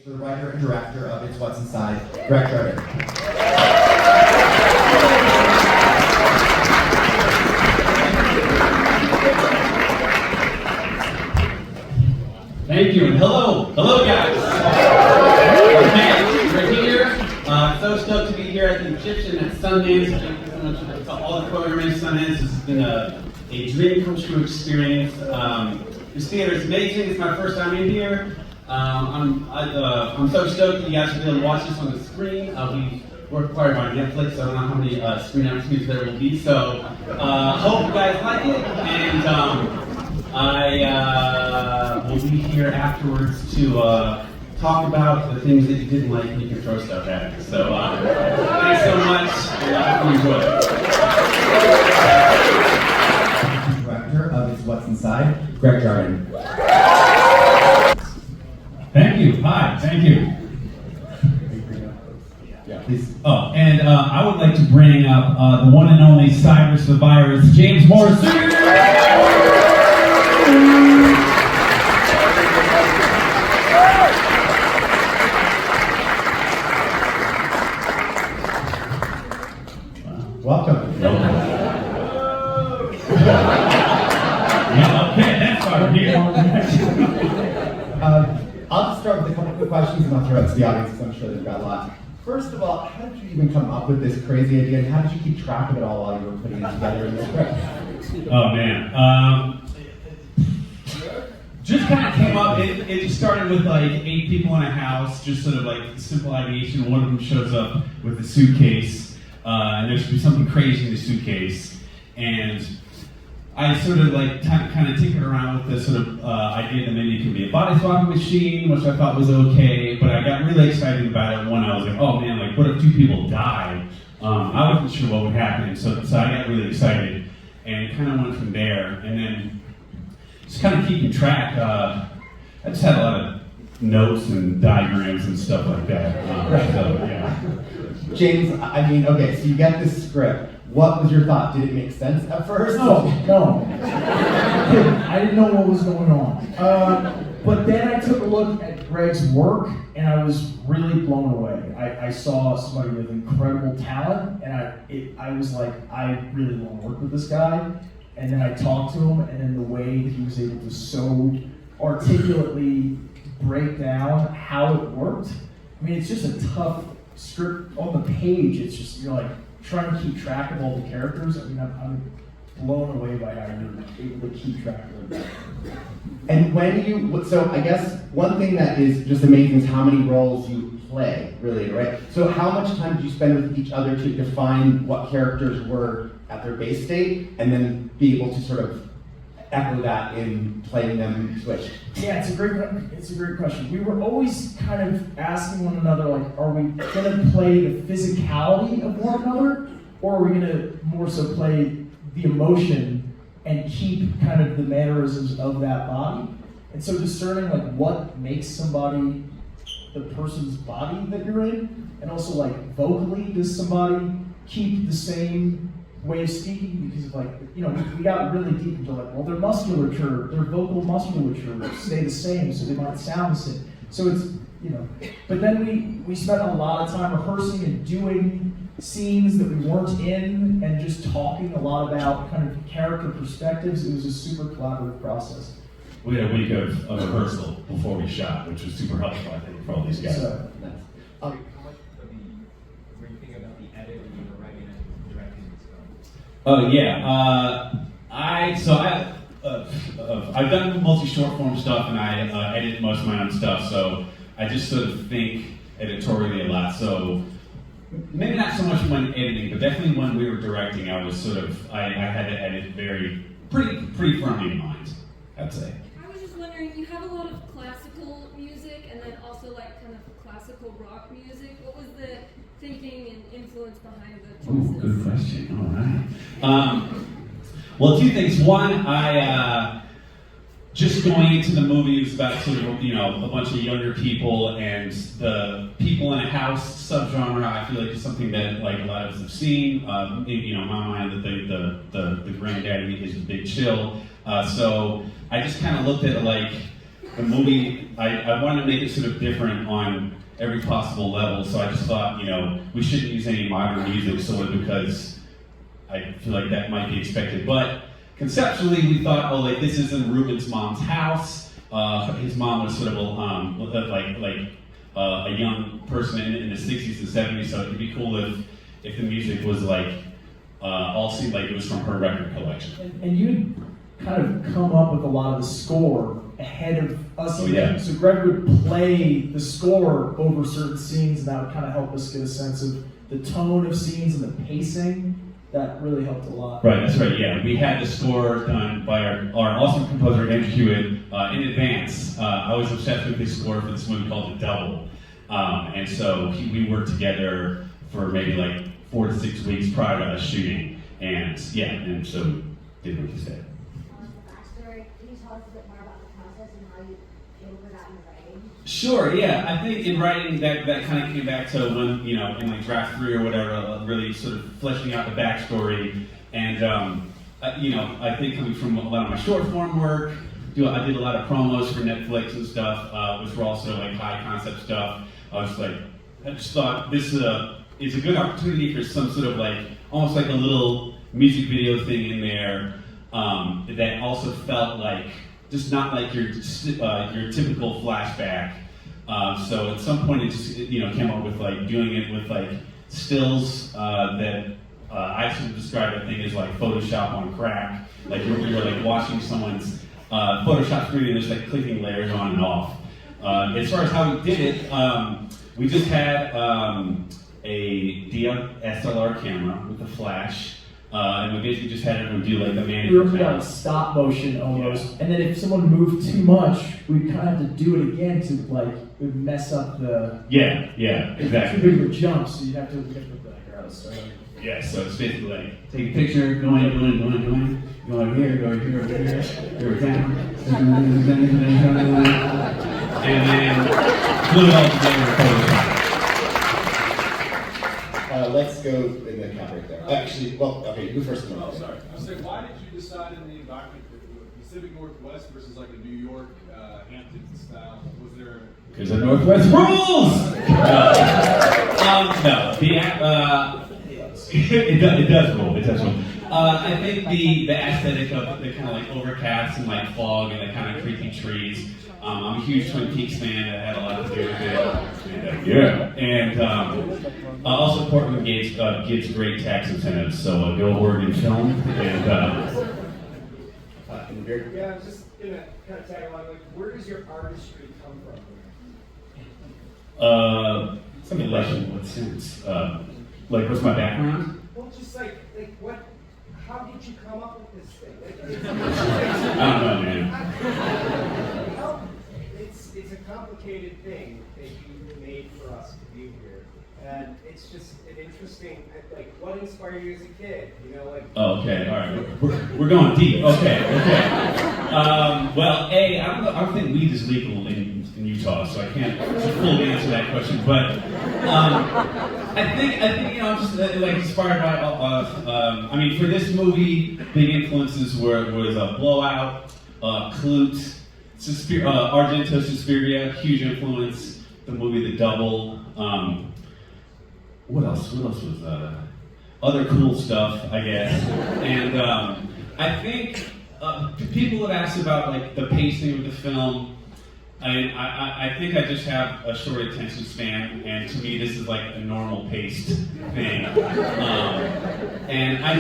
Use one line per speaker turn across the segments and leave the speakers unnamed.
the writer and director of It's What's Inside, Greg Jardin.
Thank you, and hello guys. Okay, we're here. So stoked to be here at the Egyptian at Sundance. Thank you so much to all the programming at Sundance. This has been a dream come true experience. This theater is amazing. It's my first time in here. I'm so stoked that you guys will be able to watch this on the screen. We're acquired by Netflix, so I don't know how many screen opportunities there will be. So hope you guys like it, and I will be here afterwards to talk about the things that you didn't like and you can throw stuff at me. So thanks so much, and I hope you enjoy it.
Director of It's What's Inside, Greg Jardin.
Thank you. Hi. Thank you.
Yeah, please.
Oh, and I would like to bring up the one and only Cyrus the Virus, James Morrison.
Welcome.
Yeah, okay, that's our here.
I'll just start with a couple quick questions and I'll throw it to the audience because I'm sure they've got a lot. First of all, how did you even come up with this crazy idea and how did you keep track of it all while you were putting it together in the script?
Oh man. Just kind of came up, it just started with like 8 people in a house, just sort of like simple ideation. One of them shows up with a suitcase, and there should be something crazy in the suitcase. And I sort of like kind of tinkered around with this sort of idea that maybe it could be a body swapping machine, which I thought was okay, but I got really excited about it when I was like, oh man, like what if 2 people die? I wasn't sure what would happen, so I got really excited, and it kind of went from there. And then just kind of keeping track, I just had a lot of notes and diagrams and stuff like that. So, yeah.
James, I mean, okay, so you get this script. What was your thought? Did it make sense at first?
No. I didn't know what was going on. But then I took a look at Greg's work, and I was really blown away. I saw somebody with incredible talent, and I was like, I really want to work with this guy. And then I talked to him, and then the way that he was able to so articulately break down how it worked. I mean, it's just a tough script on the page. It's just, you're like trying to keep track of all the characters. I mean, I'm blown away by how you're able to keep track of it.
And so I guess one thing that is just amazing is how many roles you play, really, right? So how much time did you spend with each other to define what characters were at their base state, and then be able to sort of echo that in playing them switched?
Yeah, it's a great question. We were always kind of asking one another, like, are we gonna play the physicality of one another, or are we gonna more so play the emotion and keep kind of the mannerisms of that body? And so discerning like what makes somebody the person's body that you're in, and also like vocally, does somebody keep the same way of speaking? Because like, you know, we got really deep into like, well, their musculature, their vocal musculature stay the same, so they might sound the same. So it's, you know, but then we spent a lot of time rehearsing and doing scenes that we weren't in, and just talking a lot about kind of character perspectives. It was a super collaborative process.
We had a week of rehearsal before we shot, which was super helpful, I think, for all these guys.
So,
How much were you thinking about the edit when you were writing and directing this film?
Oh yeah, I've done mostly short form stuff, and I edit most of my own stuff. So I just sort of think editorially a lot. So maybe not so much when editing, but definitely when we were directing, I was sort of I had to edit pretty firmly in mind, I'd say.
I was just wondering, you have a lot of classical music and then also like kind of classical rock music. What was the thinking and influence behind the choices?
Ooh, good question. All right. Well, 2 things. One, I just going into the movie, it was about sort of, you know, a bunch of younger people, and the people in a house subgenre, I feel like is something that like a lot of us have seen. You know, in my mind, the granddaddy is a big chill. So I just kind of looked at it like, the movie, I wanted to make it sort of different on every possible level, so I just thought, we shouldn't use any modern music solely because I feel like that might be expected. But conceptually, we thought, this isn't Ruben's mom's house. His mom was sort of a young person in the 60s and 70s, so it'd be cool if the music was all seemed like it was from her record collection.
And you kind of come up with a lot of the score ahead of us.
Oh, yeah.
So Greg would play the score over certain scenes, and that would kind of help us get a sense of the tone of scenes and the pacing. That really helped a lot.
Right, that's right, yeah. We had the score done by our awesome composer, Andrew Hewitt, in advance. I was obsessed with his score for this movie called The Double. And so we worked together for maybe 4 to 6 weeks prior to us shooting. And so did what you said.
Backstory, can you tell us a bit more about the process and how you came over that in writing?
Sure, yeah. I think in writing that kind of came back to when, in draft 3 or whatever, really sort of fleshing out the backstory. And, I think coming from a lot of my short form work, I did a lot of promos for Netflix and stuff, which were also high concept stuff. I just thought this is a good opportunity for some sort of almost a little music video thing in there that also felt just not your typical flashback. So at some point it just came up with doing it with stills that I sort of described, I think, as Photoshop on crack. You're watching someone's Photoshop screen and just clicking layers on and off. As far as how we did it, we just had a DSLR camera with a flash, and we basically just had everyone do the man.
We were on stop motion almost, and then if someone moved too much, we'd kind of have to do it again to it would mess up the.
Yeah, exactly.
Too big of a jump, so you'd have to put the so.
Yeah, so it's basically take a picture, go over here, go over here, go down, and then glue it all together.
Let's go in the cap right there. Actually, you go first.
Oh, sorry. I was saying, why did you decide in the environment the Pacific Northwest versus a New York, Hamptons style? Was there?
Because the Northwest rules. It does rule. It does rule. I think the aesthetic of the kind of overcast and fog and the kind of creepy trees. I'm a huge Twin Peaks fan. That had a lot to do with it. And also Portland gives great tax incentives. So go Oregon Film. And
yeah, I'm just gonna kind of tag along. Where does your artistry come from?
Some election. What sense? What's my background?
Well, just what? How did you come up with this thing?
I don't know, man.
It's a complicated thing that you made for us to be here, and it's just an interesting. What inspired you as a kid?
Oh, okay, all right. We're going deep. Okay. Well, I don't think weed is legal in Utah, so I can't fully answer that question. But I think I'm just inspired by. For this movie, big influences was Blowout, Clute, Argento, Suspiria, huge influence. The movie The Double. What else was other cool stuff, I guess. And I think people have asked about the pacing of the film. I think I just have a short attention span, and to me this is a normal paced thing. And I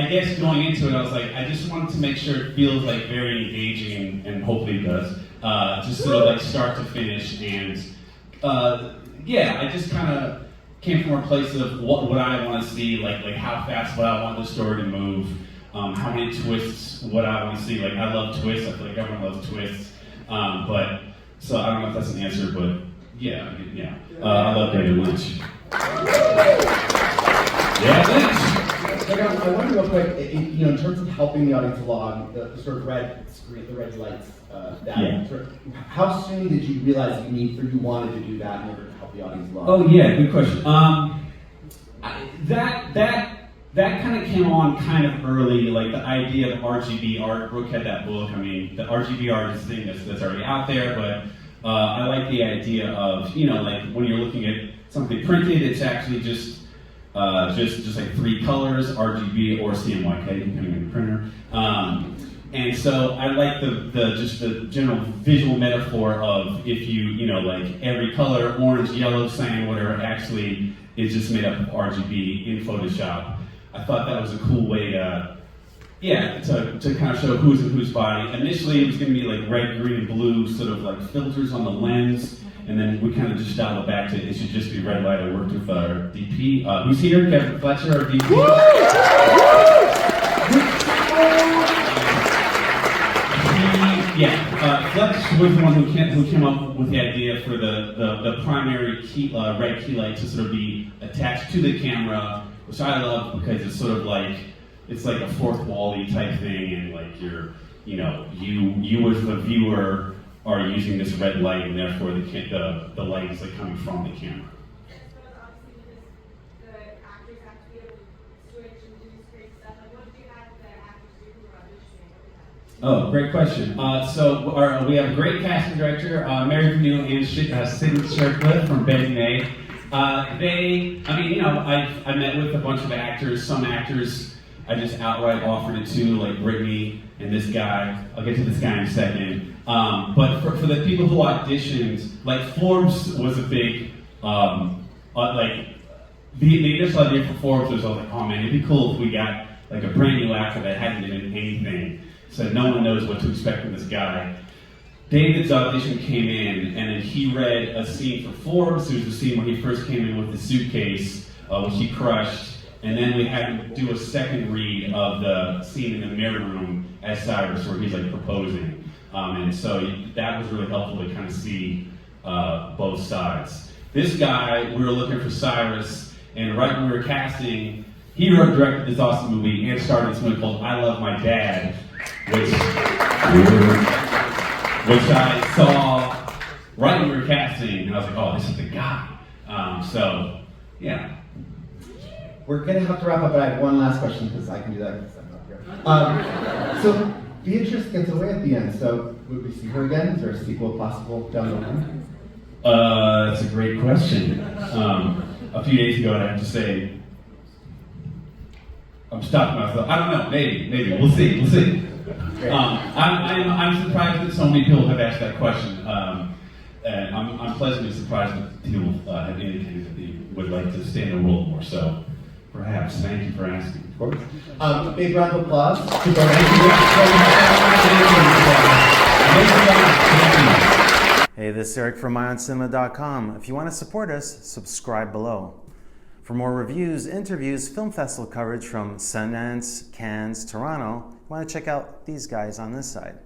guess going into it, I was I just wanted to make sure it feels very engaging, and hopefully it does. Just sort of start to finish, and I just kind of came from a place of what I want to see, how fast would I want the story to move, how many twists would I want to see. I love twists. I feel like everyone loves twists. So I don't know if that's an answer, but yeah. I love David Lynch. Yeah, Lynch.
I wonder real quick, in terms of helping the audience along, the sort of red screen, the red lights, how soon did you realize you wanted to do that in order to help the audience along?
Oh yeah, good question. That that kind of came on kind of early, like the idea of RGB art. Brooke had that book. I mean, the RGB art is a thing that's already out there, but I like the idea of, you know, like when you're looking at something printed, it's actually just like 3 colors, RGB or CMYK, depending on the printer. And so I like the general visual metaphor of if you know, like every color, orange, yellow, cyan, whatever, actually is just made up of RGB in Photoshop. I thought that was a cool way to kind of show who's in whose body. Initially, it was going to be like red, green, and blue, sort of like filters on the lens, and then we kind of just dialed it back to it should just be red light. I worked with our DP. Who's here? Kevin Fletcher, our DP. Fletch was the one who came up with the idea for the primary red key light to sort of be attached to the camera, which I love because it's sort of like, it's like a fourth wall-y type thing, and like you as the viewer are using this red light, and therefore the light is like coming from the camera. Oh, great question. So we have a great casting director, Mary Pugh and Sydney Shercliffe from Betty May. I met with a bunch of actors. Some actors I just outright offered it to, like Brittany and this guy. I'll get to this guy in a second. But for the people who auditioned, like Forbes was a big, the initial idea for Forbes was, I was like, oh man, it'd be cool if we got like a brand new actor that hadn't been in anything. So no one knows what to expect from this guy. David's audition came in, and then he read a scene for Forbes. There was a scene where he first came in with the suitcase, which he crushed, and then we had him do a second read of the scene in the mirror room as Cyrus, where he's like proposing. And so that was really helpful to kind of see both sides. This guy, we were looking for Cyrus, and right when we were casting, he directed this awesome movie and started this movie called I Love My Dad, which I saw right when we were casting, and I was like, oh, this is the guy. Yeah.
We're going to have to wrap up, but I have one last question because I can do that because I'm not here. So Beatrice gets away at the end, so would we see her again? Is there a sequel possible down the line?
That's a great question. A few days ago, I have to say, I'm stopping myself. I don't know, maybe. We'll see. I'm surprised that so many people have asked that question. And I'm pleasantly surprised that people have indicated that they would like to stay in the world more. So perhaps, thank you for asking.
Of course. Big round of applause.
Hey, this is Eric from IONCINEMA.com. If you want to support us, subscribe below. For more reviews, interviews, film festival coverage from Sundance, Cannes, Toronto, you want to check out these guys on this side.